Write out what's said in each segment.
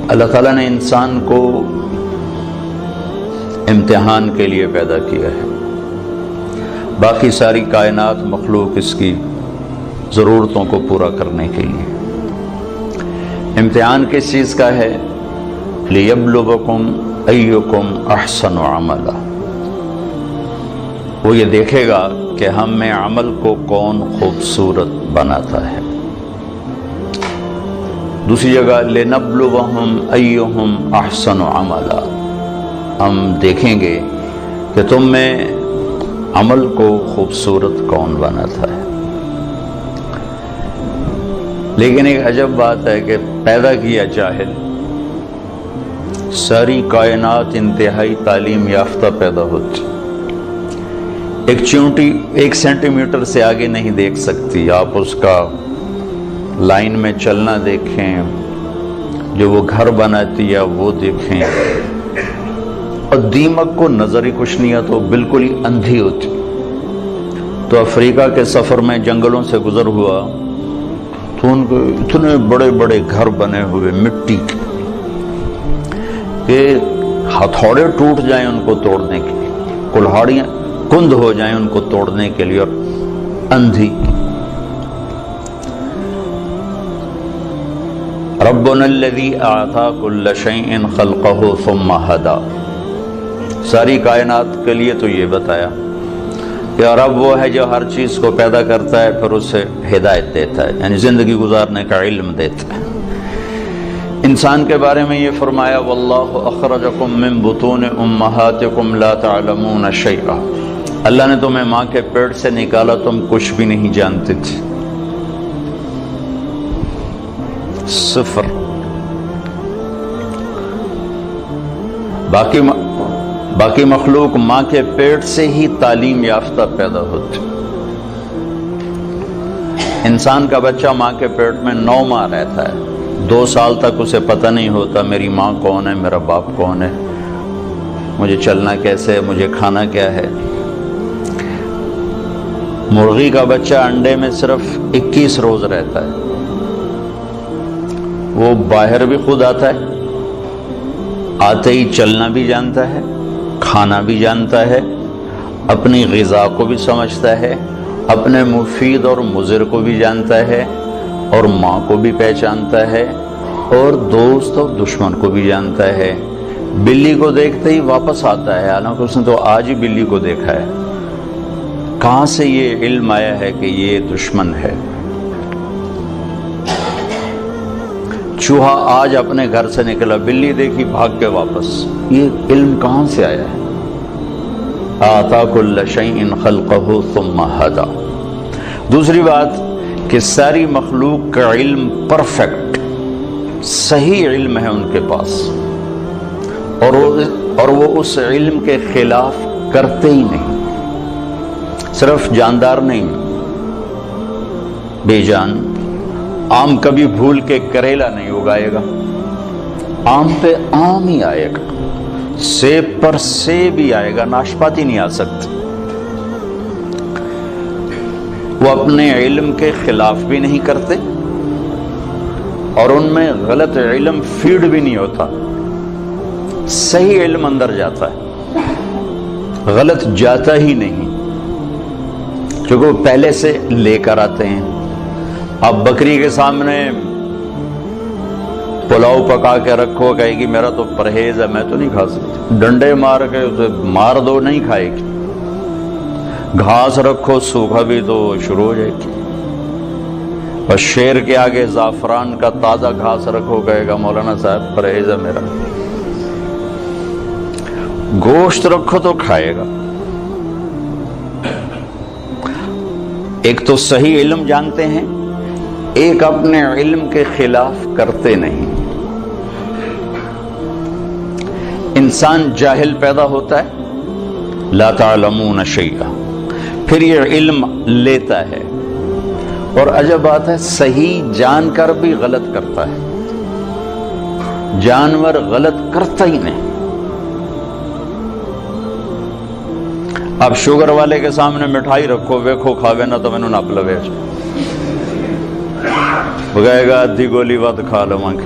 اللہ تعالیٰ نے انسان کو امتحان کے لیے پیدا کیا ہے، باقی ساری کائنات مخلوق اس کی ضرورتوں کو پورا کرنے کے لیے۔ امتحان کس چیز کا ہے؟ لِيَبْلُوَكُمْ أَيُّكُمْ أَحْسَنُ عَمَلًا، وہ یہ دیکھے گا کہ ہم میں عمل کو کون خوبصورت بناتا ہے۔ دوسری جگہ لِنَبْلُوَهُمْ أَيُّهُمْ أَحْسَنُ عَمَلًا، ہم دیکھیں گے کہ تم میں عمل کو خوبصورت کون بناتا ہے۔ لیکن ایک عجب بات ہے کہ پیدا کیا جاہل، ساری کائنات انتہائی تعلیم یافتہ پیدا ہوتی، ایک چونٹی 1 سینٹی میٹر سے آگے نہیں دیکھ سکتی، آپ اس کا لائن میں چلنا دیکھیں، جو وہ گھر بناتی ہے وہ دیکھیں، اور دیمک کو نظر ہی کچھ نہیں آتا، بالکل ہی اندھی ہوتی۔ تو افریقہ کے سفر میں جنگلوں سے گزر ہوا تو ان کو اتنے بڑے بڑے گھر بنے ہوئے مٹی کے کہ ہتھوڑے ٹوٹ جائیں ان کو توڑنے کے لیے، کلہاڑیاں کند ہو جائیں ان کو توڑنے کے لیے، اور اندھی۔ ربنا الذی اعطى كل شیء خلقه ثم هدى، ساری کائنات کے لیے تو یہ بتایا کہ رب وہ ہے جو ہر چیز کو پیدا کرتا ہے پھر اسے ہدایت دیتا ہے، یعنی زندگی گزارنے کا علم دیتا ہے۔ انسان کے بارے میں یہ فرمایا واللہ اخرجکم من بطون امہاتکم لا تعلمون شیئا، اللہ نے تمہیں ماں کے پیٹ سے نکالا، تم کچھ بھی نہیں جانتے تھے، صفر۔ باقی مخلوق ماں کے پیٹ سے ہی تعلیم یافتہ پیدا ہوتی، انسان کا بچہ ماں کے پیٹ میں 9 ماہ رہتا ہے، 2 سال تک اسے پتہ نہیں ہوتا میری ماں کون ہے، میرا باپ کون ہے، مجھے چلنا کیسے ہے، مجھے کھانا کیا ہے۔ مرغی کا بچہ انڈے میں صرف 21 روز رہتا ہے، وہ باہر بھی خود آتا ہے، آتے ہی چلنا بھی جانتا ہے، کھانا بھی جانتا ہے، اپنی غذا کو بھی سمجھتا ہے، اپنے مفید اور مضر کو بھی جانتا ہے، اور ماں کو بھی پہچانتا ہے، اور دوست اور دشمن کو بھی جانتا ہے۔ بلی کو دیکھتے ہی واپس آتا ہے، حالانکہ اس نے تو آج ہی بلی کو دیکھا ہے۔ کہاں سے یہ علم آیا ہے کہ یہ دشمن ہے؟ چوہا آج اپنے گھر سے نکلا، بلی دیکھی بھاگ کے واپس، یہ علم کہاں سے آیا ہے؟ آتا کل شیء خلقہ ثم ہدی۔ دوسری بات کہ ساری مخلوق کا علم پرفیکٹ صحیح علم ہے ان کے پاس، اور وہ اس علم کے خلاف کرتے ہی نہیں، صرف جاندار نہیں، بے جان۔ آم کبھی بھول کے کریلا نہیں اگائے گا، آم پہ آم ہی آئے گا، سیب پر سیب ہی آئے گا، ناشپاتی نہیں آ سکتی۔ وہ اپنے علم کے خلاف بھی نہیں کرتے، اور ان میں غلط علم فیڈ بھی نہیں ہوتا، صحیح علم اندر جاتا ہے، غلط جاتا ہی نہیں، کیونکہ وہ پہلے سے لے کر آتے ہیں۔ اب بکری کے سامنے پلاؤ پکا کے رکھو، کہے گی میرا تو پرہیز ہے، میں تو نہیں کھا سکتی، ڈنڈے مار کے اسے مار دو نہیں کھائے گی۔ گھاس رکھو سوکھا بھی تو شروع ہو جائے گی، اور شیر کے آگے زعفران کا تازہ گھاس رکھو، کہے گا مولانا صاحب پرہیز ہے میرا۔ گوشت رکھو تو کھائے گا۔ ایک تو صحیح علم جانتے ہیں، ایک اپنے علم کے خلاف کرتے نہیں۔ انسان جاہل پیدا ہوتا ہے، لا تعلمون شیئا، پھر یہ علم لیتا ہے، اور عجب بات ہے صحیح جان کر بھی غلط کرتا ہے، جانور غلط کرتا ہی نہیں۔ اب شوگر والے کے سامنے مٹھائی رکھو، ویکھو کھاوے نہ تو مینوں نپ لوے، وہ کہے گا ادھی گولی ود کھا لواں گے۔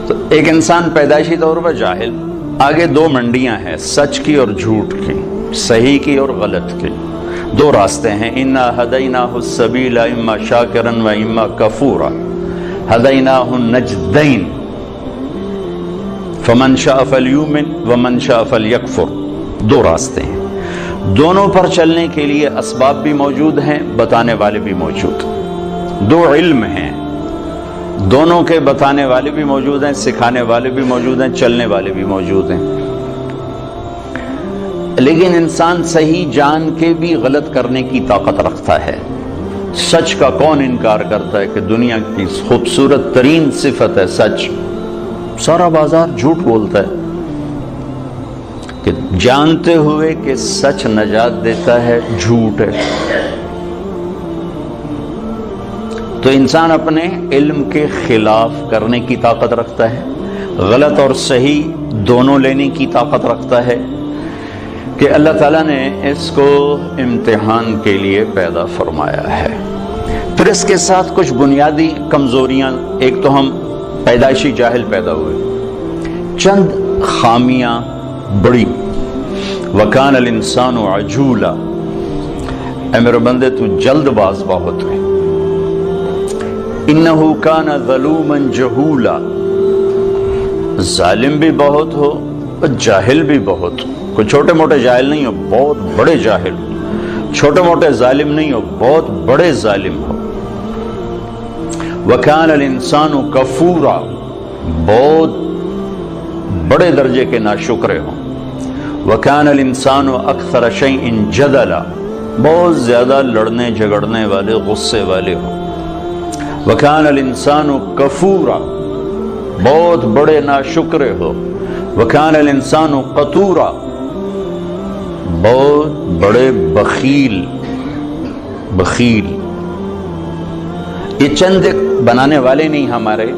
تو ایک انسان پیدائشی طور پر جاہل، آگے دو منڈیاں ہیں، سچ کی اور جھوٹ کی، صحیح کی اور غلط کی، دو راستے ہیں۔ اِنَّا هَدَيْنَاهُ السَّبِيلَ إِمَّا شَاكِرًا وَإِمَّا كَفُورًا هَدَيْنَاهُ النَّجْدَيْنِ فَمَنْ شَاءَ فَلْيُؤْمِنْ وَمَنْ شَاءَ فَلْيَكْفُرْ، دو راستے ہیں، دونوں پر چلنے کے لیے اسباب بھی موجود ہیں، بتانے والے بھی موجود، دو علم ہیں، دونوں کے بتانے والے بھی موجود ہیں، سکھانے والے بھی موجود ہیں، چلنے والے بھی موجود ہیں۔ لیکن انسان صحیح جان کے بھی غلط کرنے کی طاقت رکھتا ہے۔ سچ کا کون انکار کرتا ہے کہ دنیا کی خوبصورت ترین صفت ہے سچ؟ سارا بازار جھوٹ بولتا ہے کہ جانتے ہوئے کہ سچ نجات دیتا ہے، جھوٹ ہے۔ تو انسان اپنے علم کے خلاف کرنے کی طاقت رکھتا ہے، غلط اور صحیح دونوں لینے کی طاقت رکھتا ہے، کہ اللہ تعالیٰ نے اس کو امتحان کے لیے پیدا فرمایا ہے۔ پھر اس کے ساتھ کچھ بنیادی کمزوریاں، ایک تو ہم پیدائشی جاہل پیدا ہوئے، چند خامیاں بڑی، وَكَانَ الْإِنسَانُ عَجُولًا، اے میرے بندے تو جلد باز بہت ہے، إِنَّهُ كَانَ ظَلُومًا جَهُولًا، ظالم بھی بہت ہو اور جاہل بھی بہت ہو، کوئی چھوٹے موٹے جاہل نہیں ہو، بہت بڑے جاہل ہو، چھوٹے موٹے ظالم نہیں ہو، بہت بڑے ظالم ہو۔ وَكَانَ الْإِنسَانُ كَفُورًا، بہت بڑے درجے کے ناشکرے ہوں۔ وَكَانَ الْإِنسَانُ أَكْثَرَ شَيْءٍ جَدَلًا، بہت زیادہ لڑنے جھگڑنے والے، غصے والے ہوں۔ وَكَانَ الْإِنسَانُ كَفُورًا، بہت بڑے ناشکرے ہو۔ وَكَانَ الْإِنسَانُ قَتُورًا، بہت بڑے بخیل۔ یہ چند بنانے والے نہیں، ہمارے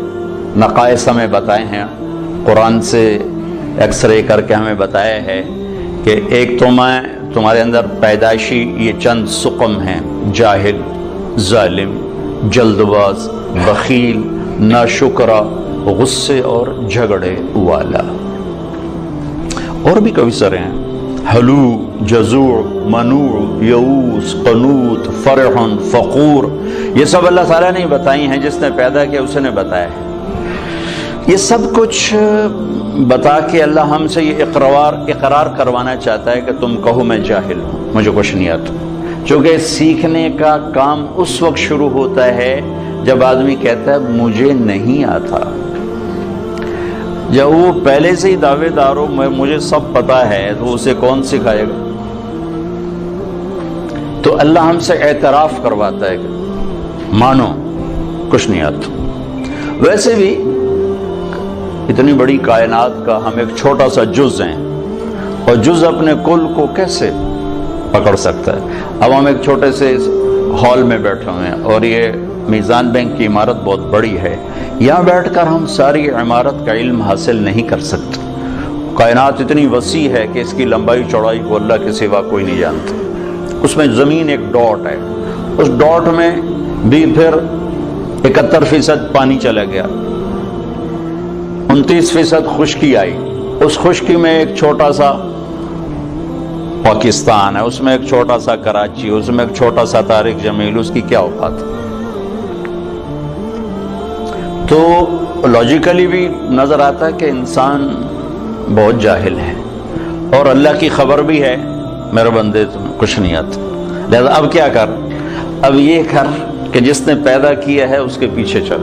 نقائص ہمیں بتائے ہیں، قرآن سے ایکس رے کر کے ہمیں بتایا ہے کہ ایک تمہارے اندر پیدائشی یہ چند سقم ہیں، جاہل، ظالم، جلد باز، بخیل، ناشکرا، غصے اور جھگڑے والا۔ اور بھی کئی سارے ہیں، حلو، جزوع، منوع، یئوس، قنوط، فرح، فقور، یہ سب اللہ تعالیٰ نے بتائی ہیں، جس نے پیدا کیا اس نے بتایا ہے۔ یہ سب کچھ بتا کے اللہ ہم سے یہ اقرار کروانا چاہتا ہے کہ تم کہو میں جاہل ہوں، مجھے کچھ نہیں آتا۔ چونکہ سیکھنے کا کام اس وقت شروع ہوتا ہے جب آدمی کہتا ہے مجھے نہیں آتا۔ جب وہ پہلے سے ہی دعوے دار ہو مجھے سب پتا ہے، تو اسے کون سکھائے گا؟ تو اللہ ہم سے اعتراف کرواتا ہے کہ مانو کچھ نہیں آتا۔ ویسے بھی اتنی بڑی کائنات کا ہم ایک چھوٹا سا جز ہیں، اور جز اپنے کل کو کیسے پکڑ سکتا ہے؟ اب ہم ایک چھوٹے سے ہال میں بیٹھے ہوئے ہیں، اور یہ میزان بینک کی عمارت بہت بڑی ہے، یہاں بیٹھ کر ہم ساری عمارت کا علم حاصل نہیں کر سکتے۔ کائنات اتنی وسیع ہے کہ اس کی لمبائی چوڑائی کو اللہ کے سوا کوئی نہیں جانتا۔ اس میں زمین ایک ڈاٹ ہے، اس ڈاٹ میں بھی پھر 71% پانی چلا گیا، 29% خشکی آئی، اس خشکی میں ایک چھوٹا سا پاکستان ہے، اس میں ایک چھوٹا سا کراچی، اس میں ایک چھوٹا سا طارق جمیل، اس کی کیا اوقات؟ تو لاجیکلی بھی نظر آتا ہے کہ انسان بہت جاہل ہے، اور اللہ کی خبر بھی ہے میرے بندے تمہیں کچھ نہیں آتا۔ لہذا اب کیا کر؟ اب یہ کر کہ جس نے پیدا کیا ہے اس کے پیچھے چل۔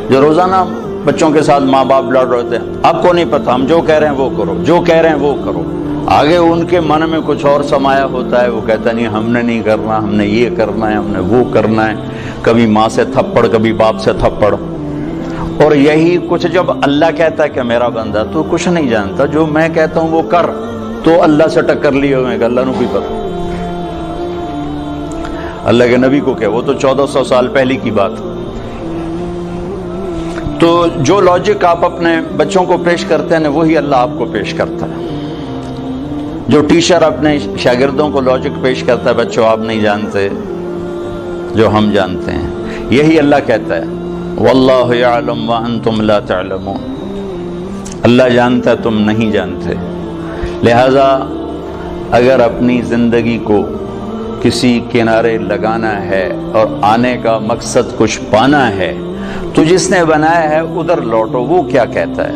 جو روزانہ بچوں کے ساتھ ماں باپ لڑ رہے تھے، آپ کو نہیں پتا، ہم جو کہہ رہے ہیں وہ کرو، جو کہہ رہے ہیں وہ کرو، آگے ان کے من میں کچھ اور سمایا ہوتا ہے، وہ کہتا نہیں ہم نے نہیں کرنا، ہم نے یہ کرنا ہے، ہم نے وہ کرنا ہے، کبھی ماں سے تھپڑ، کبھی باپ سے تھپڑ۔ اور یہی کچھ جب اللہ کہتا ہے کہ میرا بندہ تو کچھ نہیں جانتا، جو میں کہتا ہوں وہ کر، تو اللہ سے ٹکر لیے ہوئے کہ اللہ نو بھی پتا، اللہ کے نبی کو کیا، وہ تو 1400 سال پہلے کی بات۔ تو جو لاجک آپ اپنے بچوں کو پیش کرتے ہیں وہی اللہ آپ کو پیش کرتا ہے۔ جو ٹیچر اپنے شاگردوں کو لاجک پیش کرتا ہے، بچوں آپ نہیں جانتے جو ہم جانتے ہیں، یہی اللہ کہتا ہے واللہ یعلم وانتم لا تعلمون، اللہ جانتا تم نہیں جانتے۔ لہذا اگر اپنی زندگی کو کسی کنارے لگانا ہے اور آنے کا مقصد کچھ پانا ہے تو جس نے بنایا ہے ادھر لوٹو۔ وہ کیا کہتا ہے؟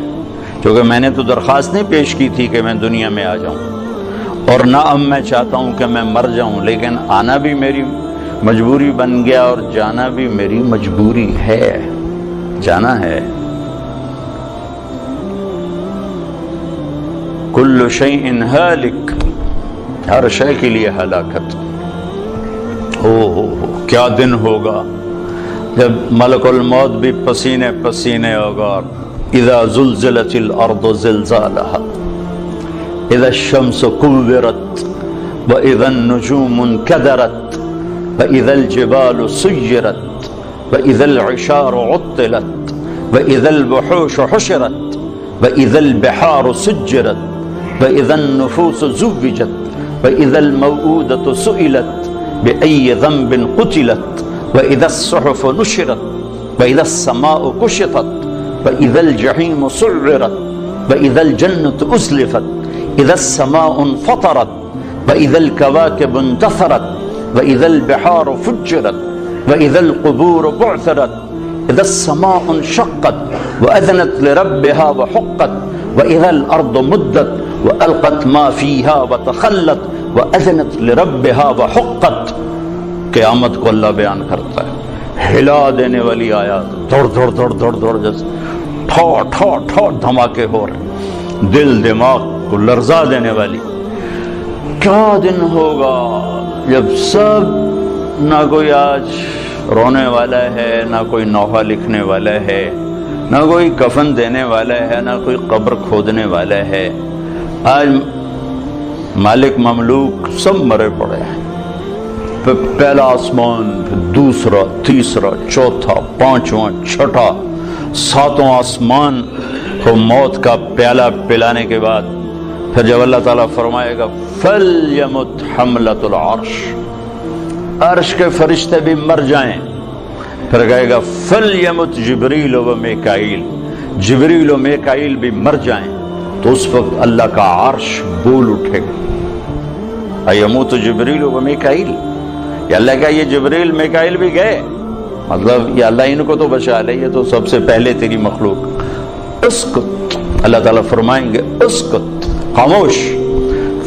کیونکہ میں نے تو درخواست نہیں پیش کی تھی کہ میں دنیا میں آ جاؤں، اور نہ اب میں چاہتا ہوں کہ میں مر جاؤں، لیکن آنا بھی میری مجبوری بن گیا اور جانا بھی میری مجبوری ہے، جانا ہے۔ کل شیء ہالک، ہر شے کے لیے ہلاکت۔ ہو کیا دن ہوگا جب ملک الموت بھی پسینے پسینے ہوگا۔ اذا زلزلت الارض زلزالها، اذا الشمس كورت، واذا النجوم انكدرت، واذا الجبال سيرت، واذا العشار عطلت، واذا الوحوش حشرت، واذا البحار سجرت، واذا النفوس زوجت، واذا الموءودة سئلت بأي ذنب قتلت، وإذا الصحف نشرت، وإذا السماء كشطت، وإذا الجحيم سعرت، وإذا الجنة أزلفت، إذا السماء انفطرت، وإذا الكواكب انتثرت، وإذا البحار فجرت، وإذا القبور بعثرت، إذا السماء انشقت وأذنت لربها وحقت، وإذا الأرض مدت وألقت ما فيها وتخلت، وأذنت لربها وحقت۔ قیامت کو اللہ بیان کرتا ہے، ہلا دینے والی آیات، دوڑ دوڑ دوڑ دوڑ دوڑ جیسے ٹھو ٹھو ٹھو دھماکے ہو رہے، دل دماغ کو لرزا دینے والی۔ کیا دن ہوگا جب سب، نہ کوئی آج رونے والا ہے، نہ کوئی نوحہ لکھنے والا ہے، نہ کوئی کفن دینے والا ہے، نہ کوئی قبر کھودنے والا ہے۔ آج مالک مملوک سب مرے پڑے ہیں، پھر پہلا آسمان، پھر دوسرا، تیسرا، چوتھا، پانچواں، چھٹا، ساتوں آسمان کو موت کا پیالہ پلانے کے بعد پھر جب اللہ تعالیٰ فرمائے گا فَلْيَمُتْ حَمْلَةُ الْعَرْشِ، عرش کے فرشتے بھی مر جائیں، پھر کہے گا فَلْيَمُتْ جبریل و میکائیل، جبریل و میکائیل بھی مر جائیں، تو اس وقت اللہ کا عرش بول اٹھے گا۔ ایموت جبریل و میکائیل، یا اللہ کا یہ جبریل میکائیل بھی گئے، مطلب یہ اللہ ان کو تو بچا لے، یہ تو سب سے پہلے تیری مخلوق۔ اسکت، اللہ تعالیٰ فرمائیں گے اسکت، خاموش،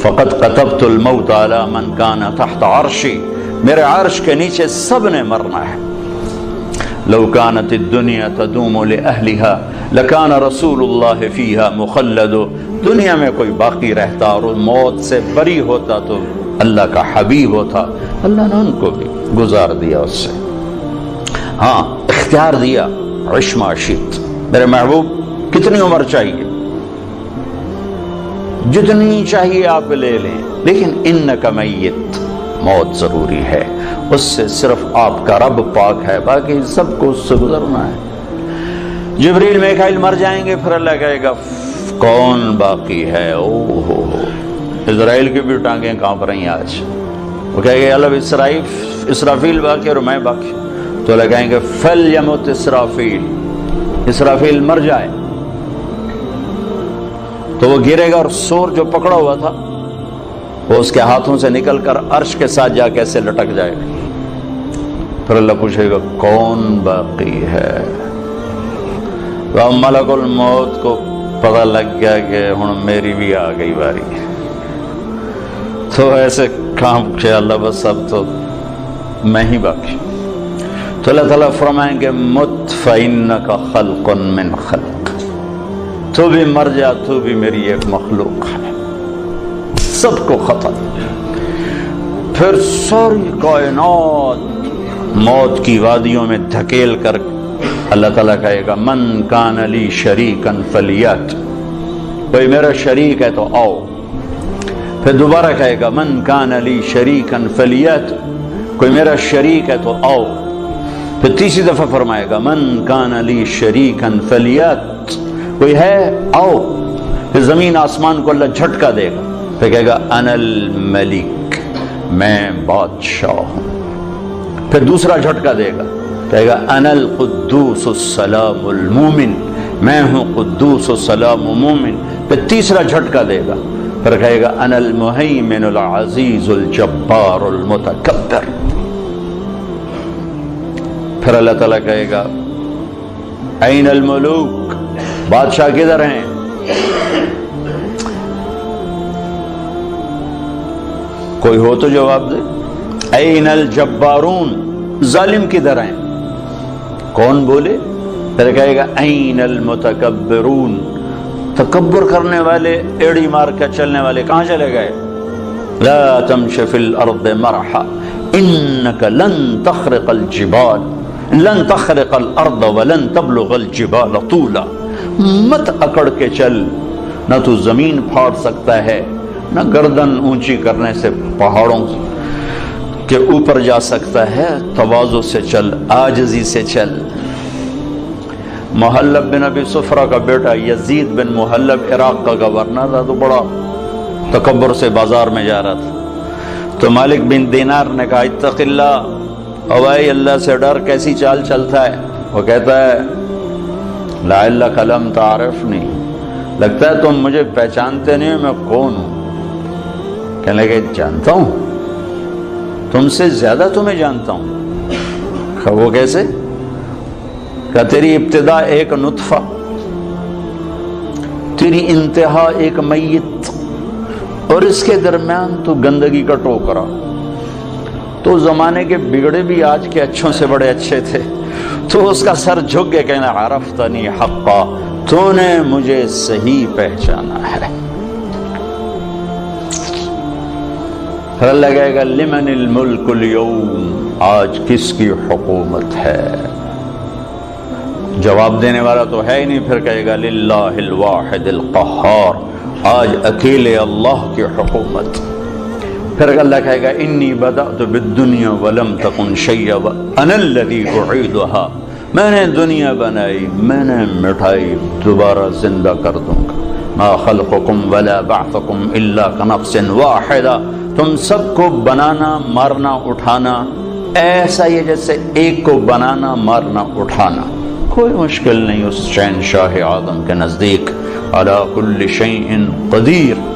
فقد قتبت الموت علی من کان تحت عرشی، میرے عرش کے نیچے سب نے مرنا ہے۔ لو كانت الدنيا تدوم لأهلها لكان رسول الله فيها مخلد، دنیا میں کوئی باقی رہتا اور موت سے بری ہوتا تو اللہ کا حبیب ہوتا، اللہ نے ان کو بھی گزار دیا اس سے۔ ہاں اختیار دیا، عش ما شئت، میرے محبوب کتنی عمر چاہیے، جتنی چاہیے آپ لے لیں، لیکن انک میت، موت ضروری ہے، اس سے صرف آپ کا رب پاک ہے، باقی سب کو اس سے گزرنا ہے۔ جبریل میکائیل مر جائیں گے، پھر اللہ کہے گا کون باقی ہے؟ او ہو، اسرائیل کی بھی ٹانگیں کانپ رہی ہیں آج، وہ کہے گے اللہ اسرافیل باقی اور میں باقی، تو اللہ کہیں گے فَلْيَمُتْ اسرافیل، اسرافیل مر جائے، تو وہ گرے گا اور سور جو پکڑا ہوا تھا وہ اس کے ہاتھوں سے نکل کر عرش کے ساتھ جا کے ایسے لٹک جائے گا، پھر اللہ پوچھے گا کون باقی ہے؟ تو اب ملک الموت کو پتہ لگ گیا کہ ہن میری بھی آ گئی باری، تو ایسے کام کہ اللہ بس اب تو میں ہی باقی۔ تو اللہ تعالیٰ فرمائیں گے مت فإنک خلق من خلق، تو بھی مر جا، تو بھی میری ایک مخلوق ہے، سب کو ختم۔ پھر ساری کائنات موت کی وادیوں میں دھکیل کر اللہ تعالیٰ کہے گا من کان لی شریکا فلیات، کوئی میرا شریک ہے تو آؤ۔ پھر دوبارہ کہے گا من کان لی شریکا فلیات، کوئی میرا شریک ہے تو آؤ۔ پھر تیسری دفعہ فرمائے گا من کان لی شریکا فلیات، کوئی ہے آؤ۔ پھر زمین آسمان کو اللہ جھٹکا دے گا، پھر کہے گا انا الملک، میں بادشاہ ہوں۔ پھر دوسرا جھٹکا دے گا، کہے گا انا القدوس السلام المومن، میں ہوں قدوس السلام مومن. پھر تیسرا جھٹکا دے گا، پھر کہے گا انا المہیمن العزیز الجبار المتکبر. پھر اللہ تعالیٰ کہے گا این الملوک، بادشاہ کدھر ہیں؟ کوئی ہو تو جواب دے. این الجبارون، ظالم کدھر ہیں؟ کون بولے؟ پھر کہے گا این المتکبرون، تکبر کرنے والے، ایڑی مار کے چلنے والے کہاں چلے گئے؟ لا تمش فی الارض مرحا انک لن تخرق الجبال، لن تخرق الارض ولن تبلغ الجبال طولا. مت اکڑ کے چل، نہ تو زمین پھاڑ سکتا ہے، نہ گردن اونچی کرنے سے پہاڑوں کے اوپر جا سکتا ہے. تواضع سے چل، عاجزی سے چل. محلب بن ابی صفرہ کا بیٹا یزید بن محلب عراق کا گورنر تھا، تو بڑا تکبر سے بازار میں جا رہا تھا. تو مالک بن دینار نے کہا اتق اللہ، اوائے اللہ سے ڈر، کیسی چال چلتا ہے؟ وہ کہتا ہے لعلک لم تعرفنی، لگتا ہے تم مجھے پہچانتے نہیں میں کون ہوں. کہنے لگے جانتا ہوں، تم سے زیادہ تمہیں جانتا ہوں. وہ کیسے؟ کہ تیری ابتدا ایک نطفہ، تیری انتہا ایک میت، اور اس کے درمیان تو گندگی کا ٹوکرا. تو زمانے کے بگڑے بھی آج کے اچھوں سے بڑے اچھے تھے. تو اس کا سر جھک کے کہنا عرفتنی حقا، تو نے مجھے صحیح پہچانا ہے. پھر اللہ کہے گا لمن الملک اليوم، آج کس کی حکومت ہے؟ جواب دینے والا تو ہے ہی نہیں. پھر کہے گا للہ الواحد القہار، آج اکیلے اللہ کی حکومت. پھر اللہ کہے گا انی بدأت بالدنیا ولم تکن شیئا وانا الذی اعیدها، میں نے دنیا بنائی، میں نے مٹھائی، دوبارہ زندہ کر دوں گا. ما خلقکم ولا بعثکم الا کنفس واحدہ، تم سب کو بنانا، مارنا، اٹھانا ایسا ہی ہے جیسے ایک کو بنانا، مارنا، اٹھانا. کوئی مشکل نہیں اس شہنشاہ آدم کے نزدیک. علی کل شیء قدیر،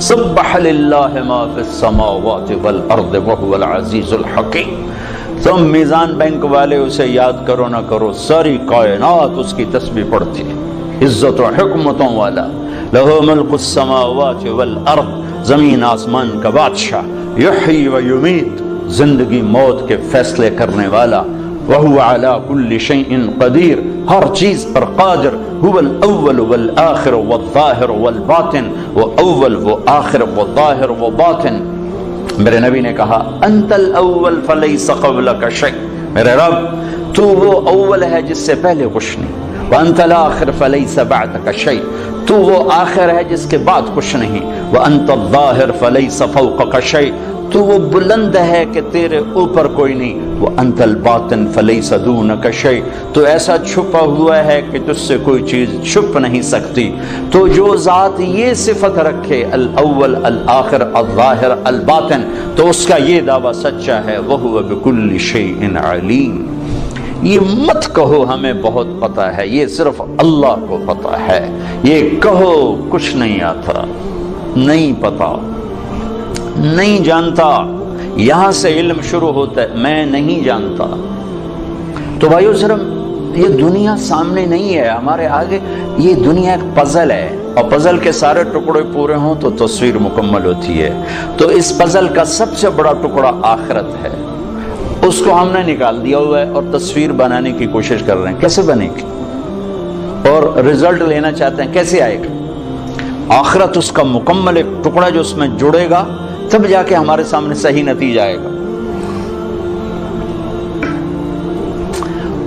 سبح للہ ما فی السماوات والارض وهو العزیز الحکیم. تم میزان بینک والے اسے یاد کرو نہ کرو، ساری کائنات اس کی تسبیح پڑھتی ہے. عزت و حکمتوں والا، لہو ملک السماوات والارض، زمین آسمان کا بادشاہ، یحیی و یمیت، زندگی موت کے فیصلے کرنے والا. وَهُوَ عَلَى كُلِّ شَيْءٍ قَدِير، ہر چیز پر قادر. هُوَ الْأَوَّلُ وَالْآخِرُ وَالظَّاهِرُ وَالْبَاطِنُ، وہ اول، وہ آخر، وہ ظاہر، وہ باطن. میرے نبی نے کہا انت الاول فلیس قبلک شیء، میرے رب تو وہ اول ہے جس سے پہلے کچھ نہیں. وانت الاخر فلیس بعدک شیء، تو وہ آخر ہے جس کے بعد کچھ نہیں. وانت الظاہر فلیس فوقک شیء، تو وہ بلند ہے کہ تیرے اوپر کوئی نہیں. وانت الباطن فلیس دونک شیء، تو ایسا چھپا ہوا ہے کہ تجھ سے کوئی چیز چھپ نہیں سکتی. تو جو ذات یہ صفت رکھے الاول الآخر الظاہر الباطن، تو اس کا یہ دعویٰ سچا ہے. وہو بکل شیء علیم. یہ مت کہو ہمیں بہت پتہ ہے، یہ صرف اللہ کو پتہ ہے. یہ کہو کچھ نہیں آتا، نہیں پتا، نہیں جانتا. یہاں سے علم شروع ہوتا ہے، میں نہیں جانتا. تو بھائیو صرف یہ دنیا سامنے نہیں ہے ہمارے آگے، یہ دنیا ایک پزل ہے، اور پزل کے سارے ٹکڑے پورے ہوں تو تصویر مکمل ہوتی ہے. تو اس پزل کا سب سے بڑا ٹکڑا آخرت ہے، اس کو ہم نے نکال دیا ہوا ہے اور تصویر بنانے کی کوشش کر رہے ہیں. کیسے بنے گی؟ اور رزلٹ لینا چاہتے ہیں، کیسے آئے گا؟ آخرت اس کا مکمل ایک ٹکڑا جو اس میں جڑے گا، تب جا کے ہمارے سامنے صحیح نتیجہ آئے گا.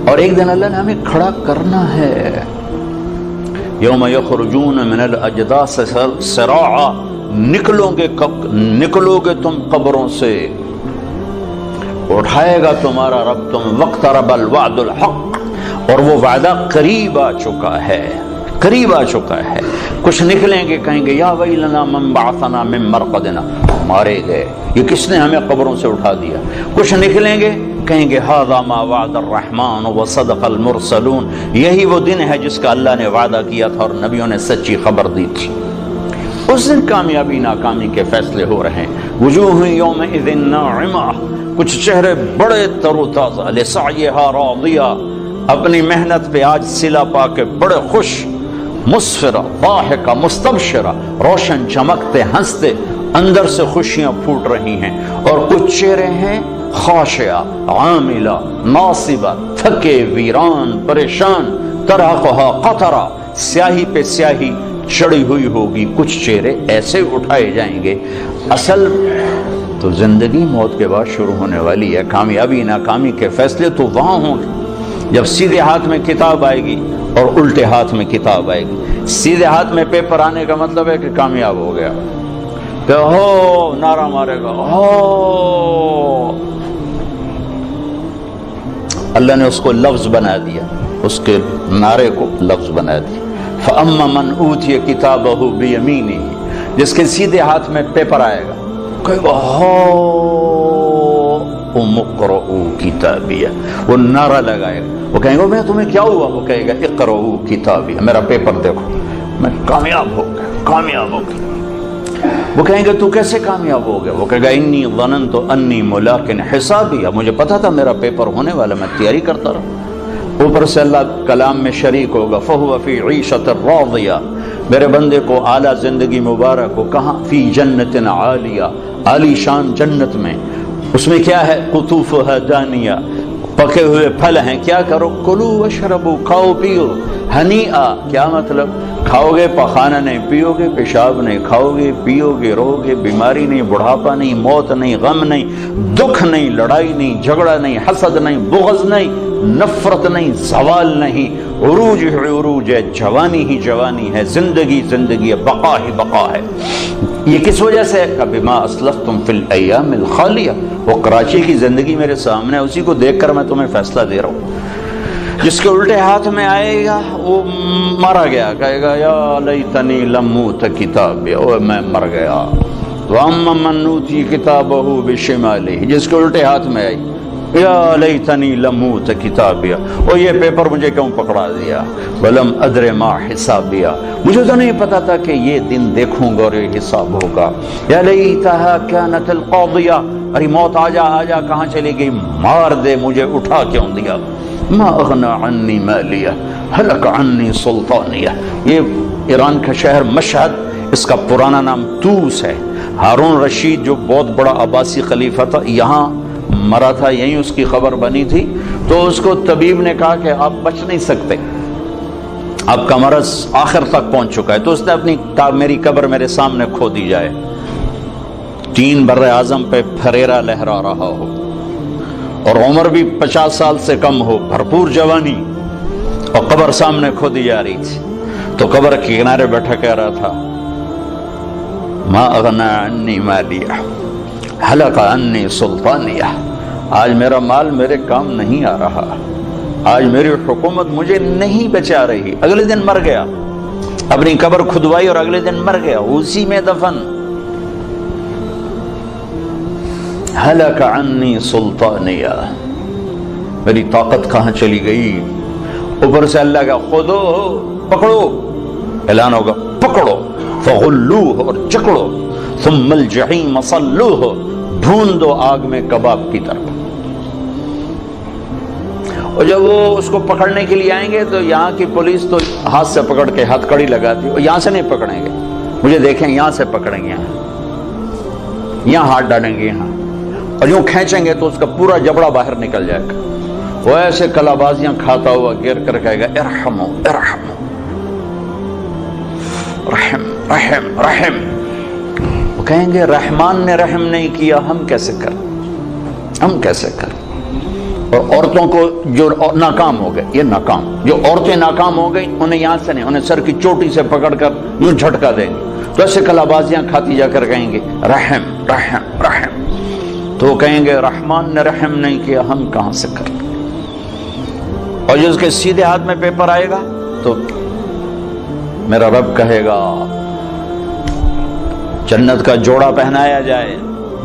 اور ایک دن اللہ نے ہمیں کھڑا کرنا ہے. یوم یخرجون من الاجداث سراعا، نکلو گے تم قبروں سے، اٹھائے گا تمہارا رب تم. واقترب الوعد الحق، اور وہ وعدہ قریب آ چکا ہے، قریب آ چکا ہے. کچھ نکلیں گے، کہیں گے یا ویلنا من بعثنا من مرقدنا، مارے گئے، یہ کس نے ہمیں قبروں سے اٹھا دیا. کچھ نکلیں گے کہیں گے ھذا ما وعد الرحمن وصدق المرسلون، یہی وہ دن ہے جس کا اللہ نے وعدہ کیا تھا اور نبیوں نے سچی خبر دی تھی۔ اس دن کامیابی ناکامی کے فیصلے ہو رہے ہیں۔ وجوہ یومئذ ناعمہ، کچھ چہرے بڑے تر و تازہ، لسعیہا راضیہ، اپنی محنت پہ آج صلہ پا کے بڑے خوش، مسفرہ ضاحکہ مستبشرہ، روشن چمکتے ہنستے، اندر سے خوشیاں پھوٹ رہی ہیں۔ اور کچھ چہرے ہیں خاشعہ عاملہ ناصبہ، تھکے ویران پریشان، ترہقہا قطرہ، سیاہی پہ سیاہی چڑھی ہوئی ہوگی۔ کچھ چہرے ایسے اٹھائے جائیں گے۔ اصل تو زندگی موت کے بعد شروع ہونے والی ہے، کامیابی ناکامی کے فیصلے تو وہاں ہوں گے جب سیدھے ہاتھ میں کتاب آئے گی اور الٹے ہاتھ میں کتاب آئے گی۔ سیدھے ہاتھ میں پیپر آنے کا مطلب ہے کہ کامیاب ہو گیا، کہ ہو نعرہ مارے گا، ہو اللہ نے اس کو لفظ بنا دیا، اس کے نعرے کو لفظ بنا دیا۔ فَأَمَّا مَنْ أُوتِيَ كِتَابَهُ بِيَمِينِهِ، جس کے سیدھے ہاتھ میں پیپر آئے گا، کہے گا هَاؤمُ اقْرَءُوا كِتَابِيَهْ، وہ نعرہ لگائے گا، وہ کہیں گے میں تمہیں کیا ہوا؟ وہ کہے گا اقرؤوا کتابیہ، میرا پیپر دیکھو، میں کامیاب ہو گیا، کامیاب ہو گیا۔ وہ کہیں گے تو کیسے کامیاب ہو گیا؟ وہ کہے گا انی ظننت انی ملاق حسابیہ، مجھے پتا تھا میرا پیپر ہونے والا، میں تیاری کرتا رہا۔ اوپر سے اللہ کلام میں شریک ہوگا، فَهُوَ فِي عِيشَةٍ رَاضِيَةٍ، میرے بندے کو اعلیٰ زندگی مبارک ہو، کہاں؟ فی جنت عالیہ، عالی شان جنت میں، اس میں کیا ہے؟ قطوفها دانیہ، پکے ہوئے پھل ہیں، کیا کرو؟ کلو واشربو، کھاؤ پیو، ہنیئا، کیا مطلب؟ کھاؤ گے پخانہ نہیں، پیو گے پیشاب نہیں، کھاؤ گے پیو گے رہو گے، بیماری نہیں، بڑھاپا نہیں، موت نہیں، غم نہیں، دکھ نہیں، لڑائی نہیں، جھگڑا نہیں، حسد نہیں، بغض نہیں، نفرت نہیں، زوال نہیں، عروج ہی عروج ہے، جوانی ہی جوانی ہے، زندگی زندگی ہے، بقا ہی بقا ہے۔ یہ کس وجہ سے ہے؟ بما اسلفتم فی الایام الخالیہ، وہ کراچی کی زندگی میرے سامنے ہے، اسی کو دیکھ کر میں تمہیں فیصلہ دے رہا ہوں۔ جس کے الٹے ہاتھ میں آئے گا وہ مارا گیا، کہے گا یا لیتنی لم اوت کتابیہ، او میں مر گیا۔ واما من اوتی کتابہ بشمالہ، جس کے الٹے ہاتھ میں آئی یا لیتنی لم اوت کتابیہ، او یہ پیپر مجھے کیوں پکڑا دیا؟ ولم ادر ما حسابیہ، مجھے تو نہیں پتا تھا کہ یہ دن دیکھوں گا اور یہ حساب ہوگا۔ یا لیتہا کانت القاضیہ، ارے موت آجا آجا، کہاں چلی گئی؟ مار دے، مجھے اٹھا کیوں دیا؟ ما اغنى عني مالیہ ہلک عني سلطانیہ، یہ ایران کا شہر مشہد، اس کا پرانا نام توس ہے۔ ہارون رشید جو بہت بڑا عباسی خلیفہ تھا، یہاں مرا تھا، یہیں اس کی خبر بنی تھی، تو اس کو طبیب نے کہا کہ آپ بچ نہیں سکتے، آپ کا مرض آخر تک پہنچ چکا ہے، تو اس نے اپنی میری قبر میرے سامنے کھو دی جائے۔ 3 بر اعظم پہ پھریرا لہرا رہا ہو اور عمر بھی 50 سال سے کم ہو، بھرپور جوانی، اور قبر سامنے کھو دی جا رہی تھی، تو قبر کے کنارے بیٹھا کہہ رہا تھا ما اغنى عني مالیہ ہلک عني سلطانیہ، آج میرا مال میرے کام نہیں آ رہا، آج میری حکومت مجھے نہیں بچا رہی۔ اگلے دن مر گیا، اپنی قبر کھدوائی اور اگلے دن مر گیا، اسی میں دفن۔ ہلک عني سلطانیہ، میری طاقت کہاں چلی گئی؟ اوپر سے اللہ کا خودو، پکڑو، اعلان ہوگا پکڑو، فغلوہ، اور چکڑو، ثم الجحیم صلوہ، بھون دو آگ میں کباب کی طرح۔ اور جب وہ اس کو پکڑنے کے لیے آئیں گے تو یہاں کی پولیس تو ہاتھ سے پکڑ کے ہتھ کڑی لگاتی، اور یہاں سے نہیں پکڑیں گے، مجھے دیکھیں یہاں سے پکڑیں گے، یہاں ہاتھ ڈالیں گے، یہاں، اور یوں کھینچیں گے تو اس کا پورا جبڑا باہر نکل جائے گا۔ وہ ایسے کلا بازیاں کھاتا ہوا گر کر کہے گا ارحمو ارحمو، رحم رحم رحم۔ وہ کہیں گے رحمان نے رحم نہیں کیا، ہم کیسے کریں، ہم کیسے کریں؟ اور عورتوں کو جو ناکام ہو گئے، یہ ناکام، جو عورتیں ناکام ہو گئی انہیں یہاں سے نہیں، انہیں سر کی چوٹی سے پکڑ کر یوں جھٹکا دیں گے، تو ایسے کلا بازیاں کھاتی جا کر کہیں گے رحم رحم رحم، تو وہ کہیں گے رحمان نے رحم نہیں کیا، ہم کہاں سے کریں؟ اور جو اس کے سیدھے ہاتھ میں پیپر آئے گا تو میرا رب کہے گا جنت کا جوڑا پہنایا جائے،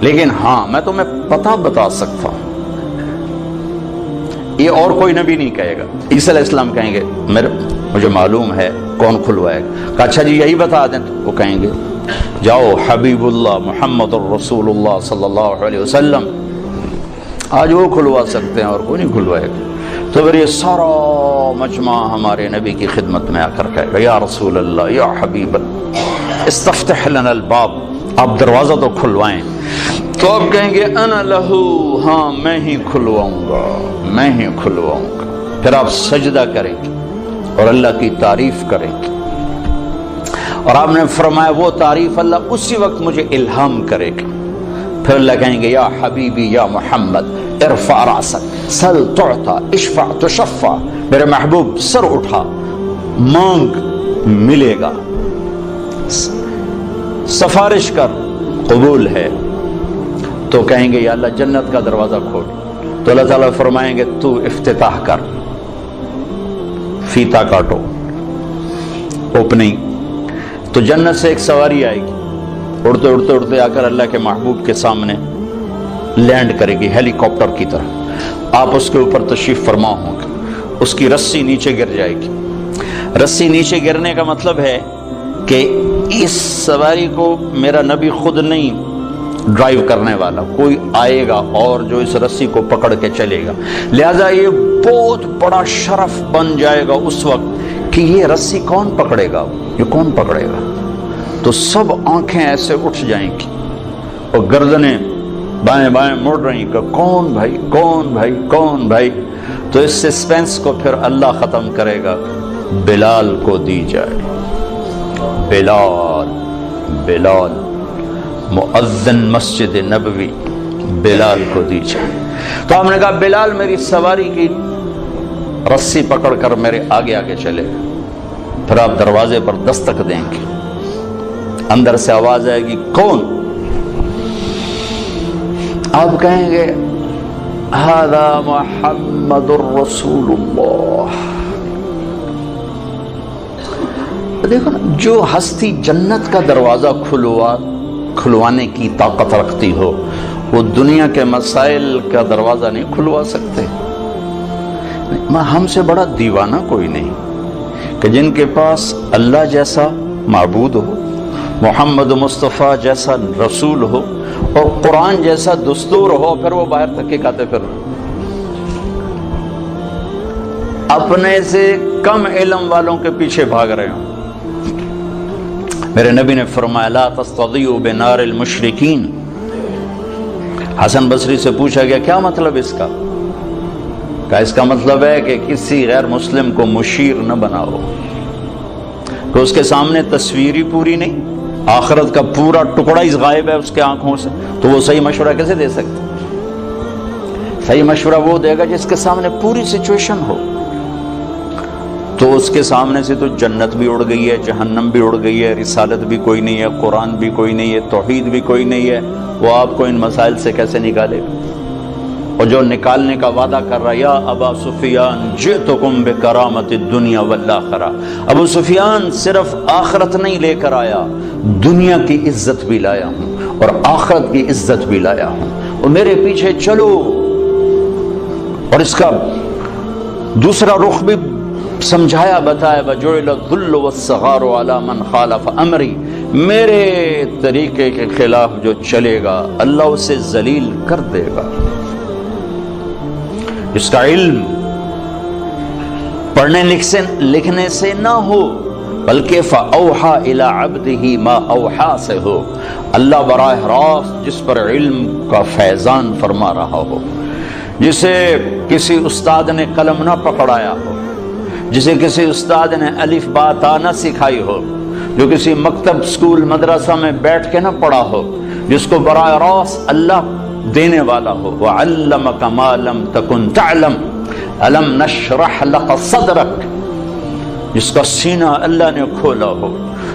لیکن ہاں میں تمہیں پتہ بتا سکتا ہوں، یہ اور کوئی نبی نہیں کہے گا۔ عیسیٰ علیہ السلام کہیں گے مجھے معلوم ہے کون کھلوائے گا۔ کہا اچھا جی یہی بتا دیں، تو وہ کہیں گے جاؤ حبیب اللہ محمد الرسول اللہ صلی اللہ علیہ وسلم، آج وہ کھلوا سکتے ہیں اور کوئی نہیں کھلوائے گا۔ تو پھر یہ سارا مجمع ہمارے نبی کی خدمت میں آ کر کہے گا یا رسول اللہ یا حبیب اللہ استفتح لنا الباب، آپ دروازہ تو کھلوائیں۔ تو آپ کہیں گے انا لہو، ہاں میں ہی کھلواؤں گا، میں ہی کھلواؤں گا۔ پھر آپ سجدہ کریں گے اور اللہ کی تعریف کریں گے، اور آپ نے فرمایا وہ تعریف اللہ اسی وقت مجھے الہام کرے گا۔ پھر اللہ کہیں گے یا حبیبی یا محمد ارفع راسک سل تعطا اشفع تشفع، میرے محبوب سر اٹھا مانگ ملے گا، سفارش کر قبول ہے۔ تو کہیں گے یا اللہ جنت کا دروازہ کھول، تو اللہ تعالیٰ فرمائیں گے تو افتتاح کر، فیتا کاٹو، اوپننگ۔ تو جنت سے ایک سواری آئے گی، اڑتے اڑتے اڑتے آ کر اللہ کے محبوب کے سامنے لینڈ کرے گی ہیلی کاپٹر کی طرح، آپ اس کے اوپر تشریف فرما ہوں گے، اس کی رسی نیچے گر جائے گی۔ رسی نیچے گرنے کا مطلب ہے کہ اس سواری کو میرا نبی خود نہیں ڈرائیو کرنے والا، کوئی آئے گا اور جو اس رسی کو پکڑ کے چلے گا، لہذا یہ بہت بڑا شرف بن جائے گا اس وقت کہ یہ رسی کون پکڑے گا، یہ کون پکڑے گا۔ تو سب آنکھیں ایسے اٹھ جائیں گی اور گردنیں بائیں بائیں مڑ رہی کہ کون بھائی کون بھائی کون بھائی۔ تو اس سسپینس کو پھر اللہ ختم کرے گا، بلال کو دی جائے، بلال بلال مؤذن مسجد نبوی، بلال کو دی جائے۔ تو ہم نے کہا بلال میری سواری کی رسی پکڑ کر میرے آگے آگے چلے، پھر آپ دروازے پر دستک دیں گے، اندر سے آواز آئے گی کون؟ آپ کہیں گے ھذا محمد الرسول اللہ۔ دیکھو نا، جو ہستی جنت کا دروازہ کھلوانے کی طاقت رکھتی ہو، وہ دنیا کے مسائل کا دروازہ نہیں کھلوا سکتے۔ ہم سے بڑا دیوانہ کوئی نہیں کہ جن کے پاس اللہ جیسا معبود ہو، محمد مصطفیٰ جیسا رسول ہو اور قرآن جیسا دستور ہو، پھر وہ باہر تک کے کھاتے پھر اپنے سے کم علم والوں کے پیچھے بھاگ رہے ہوں۔ میرے نبی نے فرمایا لا تستضیئوا بنار المشرکین۔ حسن بصری سے پوچھا گیا کیا مطلب اس کا؟ کہا اس کا مطلب ہے کہ کسی غیر مسلم کو مشیر نہ بناؤ، کہ اس کے سامنے تصویری پوری نہیں، آخرت کا پورا ٹکڑا ہی غائب ہے اس کے آنکھوں سے، تو وہ صحیح مشورہ کیسے دے سکتے؟ صحیح مشورہ وہ دے گا جس کے سامنے پوری سچویشن ہو۔ تو اس کے سامنے سے تو جنت بھی اڑ گئی ہے، جہنم بھی اڑ گئی ہے، رسالت بھی کوئی نہیں ہے، قرآن بھی کوئی نہیں ہے، توحید بھی کوئی نہیں ہے، وہ آپ کو ان مسائل سے کیسے نکالے گا؟ اور جو نکالنے کا وعدہ کر رہا یا ابا سفیان جئتکم بکرامت الدنیا والآخرہ، ابو سفیان صرف آخرت نہیں لے کر آیا، دنیا کی عزت بھی لایا ہوں اور آخرت کی عزت بھی لایا ہوں، اور میرے پیچھے چلو۔ اور اس کا دوسرا رخ بھی سمجھایا بتایا، وَجُعِلَ الذُّلُّ وَالصَّغَارُ عَلَى مَنْ خَالَفَ أَمْرِي، میرے طریقے کے خلاف جو چلے گا اللہ اسے ذلیل کر دے گا۔ اس کا علم پڑھنے لکھنے سے نہ ہو، بلکہ فَأَوْحَى إِلَىٰ عَبْدِهِ مَا أَوْحَى سے ہو، اللہ براہ راست جس پر علم کا فیضان فرما رہا ہو، جسے کسی استاد نے قلم نہ پکڑایا ہو، جسے کسی استاد نے الف با تا نہ سکھائی ہو، جو کسی مکتب سکول مدرسہ میں بیٹھ کے نہ پڑھا ہو، جس کو براہ راست اللہ دینے والا ہو۔ وَعَلَّمَكَ مَا لَمْ تَكُنْ تَعْلَمْ أَلَمْ نَشْرَحْ لَكَ صَدْرَكَ، جس کا سینہ اللہ نے کھولا ہو،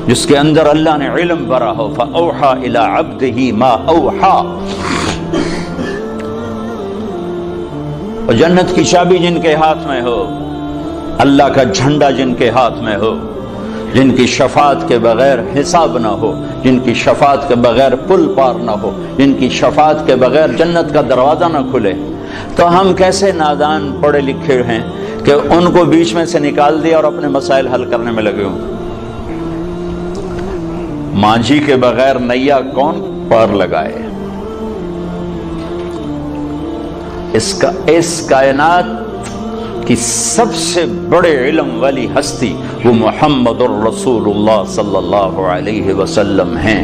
جس کے اندر اللہ نے علم بھرا ہو۔ فَأَوْحَى إِلَىٰ عَبْدِهِ مَا أَوْحَى، اور جنت کی چابی جن کے ہاتھ میں ہو، اللہ کا جھنڈا جن کے ہاتھ میں ہو، جن کی شفاعت کے بغیر حساب نہ ہو، جن کی شفاعت کے بغیر پل پار نہ ہو، جن کی شفاعت کے بغیر جنت کا دروازہ نہ کھلے، تو ہم کیسے نادان پڑھے لکھے ہیں کہ ان کو بیچ میں سے نکال دیا اور اپنے مسائل حل کرنے میں لگے ہوں۔ مانجھی کے بغیر نیا کون پار لگائے؟ اس کائنات کی سب سے بڑے علم والی ہستی وہ محمد الرسول اللہ صلی اللہ علیہ وسلم ہیں۔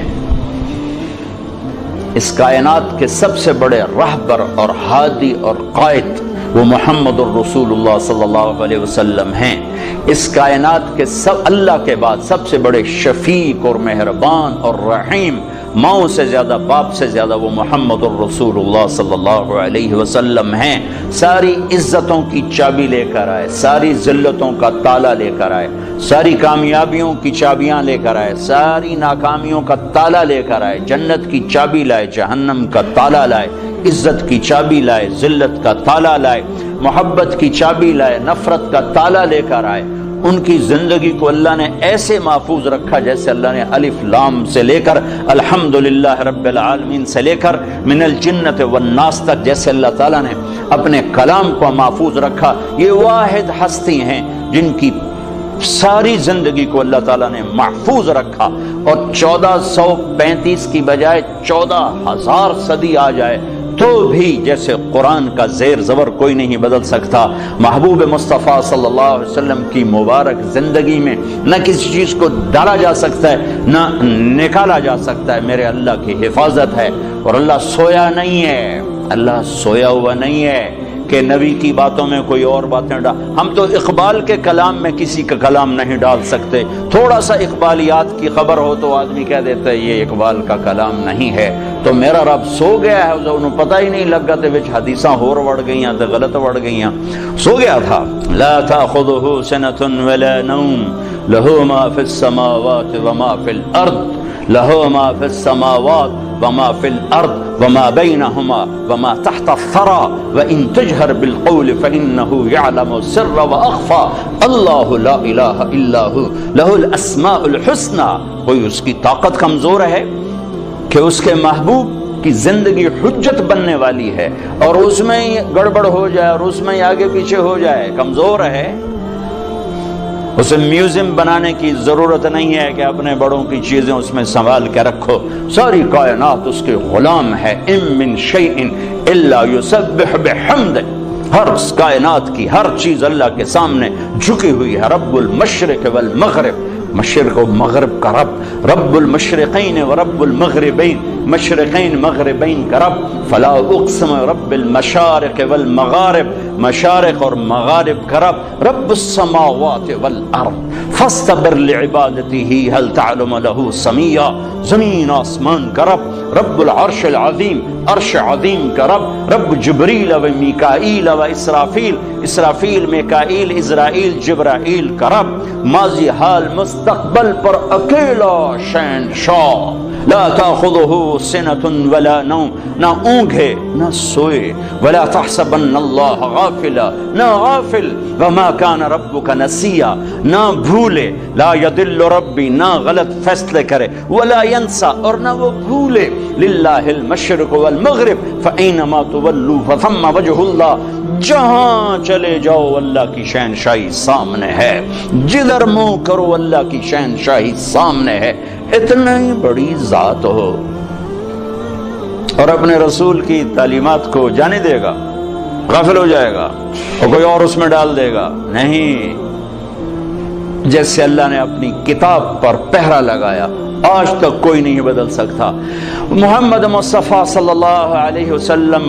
اس کائنات کے سب سے بڑے رہبر اور ہادی اور قائد وہ محمد الرسول اللہ صلی اللہ علیہ وسلم ہیں۔ اس کائنات کے اللہ کے بعد سب سے بڑے شفیق اور مہربان اور رحیم، ماؤں سے زیادہ باپ سے زیادہ وہ محمد الرسول اللہ صلی اللہ علیہ وسلم ہیں۔ ساری عزتوں کی چابی لے کر آئے، ساری ذلتوں کا تالا لے کر آئے، ساری کامیابیوں کی چابیاں لے کر آئے، ساری ناکامیوں کا تالا لے کر آئے، جنت کی چابی لائے، جہنم کا تالا لائے، عزت کی چابی لائے، ذلت کا تالا لائے، محبت کی چابی لائے، نفرت کا تالا لے کر آئے۔ ان کی زندگی کو اللہ نے ایسے محفوظ رکھا جیسے اللہ نے الف لام سے لے کر الحمدللہ رب العالمین سے لے کر من الجنت والناس تک جیسے اللہ تعالیٰ نے اپنے کلام کو محفوظ رکھا۔ یہ واحد ہستی ہیں جن کی ساری زندگی کو اللہ تعالیٰ نے محفوظ رکھا، اور 1435 کی بجائے 14,000 صدی آ جائے تو بھی جیسے قرآن کا زیر زبر کوئی نہیں بدل سکتا۔ محبوب مصطفیٰ صلی اللہ علیہ وسلم کی مبارک زندگی میں نہ کسی چیز کو ڈالا جا سکتا ہے نہ نکالا جا سکتا ہے۔ میرے اللہ کی حفاظت ہے، اور اللہ سویا نہیں ہے، اللہ سویا ہوا نہیں ہے کہ نبی کی باتوں میں کوئی اور باتیں ہم تو اقبال کے کلام میں کسی کا کلام نہیں ڈال سکتے۔ تھوڑا سا اقبالیات کی خبر ہو تو آدمی کہہ دیتا ہے یہ اقبال کا کلام نہیں ہے۔ تو میرا رب سو گیا ہے، انہوں پتہ ہی نہیں لگا تے وچ حدیثاں ہور وڑ گئیاں تے غلط وڑ گئیاں، سو گیا تھا۔ لا تاخذہ سنۃ ولا نوم لہ ما فی السماوات وما فی الارض لہ ما فی السماوات وما فی الارض وما بینہما وما تحت الثری وان تجہر بالقول فانہ یعلم السر واخفی اللہ لا الہ الا ہو لہ الاسماء الحسنی۔ کوئی اس کی طاقت کمزور ہے کہ اس کے محبوب کی زندگی حجت بننے والی ہے اور اس میں گڑبڑ ہو جائے اور اس میں آگے پیچھے ہو جائے؟ کمزور ہے۔ اسے میوزیم بنانے کی ضرورت نہیں ہے کہ اپنے بڑوں کی چیزیں اس میں سنبھال کے رکھو، ساری کائنات اس کے غلام ہے۔ ان من شیء الا یسبح بحمدہ، ہر کائنات کی ہر چیز اللہ کے سامنے جھکی ہوئی ہے۔ رب المشرق والمغرب، مشرق و مغرب کا رب، رب المشرقین و رب المغربین، مشرقین مغربین کا رب۔ فلا اقسم رب المشارق والمغارب، مشارق اور مغارب کا رب۔ رب السماوات والارض فاستبر لعبادته هل تعلم له سمیا، زمین آسمان کا رب۔ رب العرش العظیم، عرش عظیم کا رب۔ رب جبریل و میکائیل و اسرافیل، اسرافیل میکائیل اسرائیل جبرائیل کا رب۔ ماضی حال مستقبل پر اکیلا شہنشاہ۔ لا تاخذہ سنۃ ولا نوم، نہ اونگھے نہ سوئے۔ ولا تحسبن اللہ غافلا، نہ غافل۔ وما کان ربک نسیا، نہ بھولے۔ لا یضل ربی، نہ غلط فیصلے کرے۔ ولا ینسا، اور نہ وہ بھولے۔ للہ المشرق والمغرب فاینما تولوا فثم وجہ اللہ، جہاں چلے جاؤ اللہ کی شہنشاہی سامنے ہے، جدھر منہ کرو اللہ کی شہنشاہی سامنے ہے۔ اتنا ہی بڑی ذات ہو اور اپنے رسول کی تعلیمات کو جانے دے گا، غافل ہو جائے گا اور کوئی اور اس میں ڈال دے گا؟ نہیں، جیسے اللہ نے اپنی کتاب پر پہرا لگایا آج تک کوئی نہیں بدل سکتا۔ محمد مصطفیٰ صلی اللہ علیہ وسلم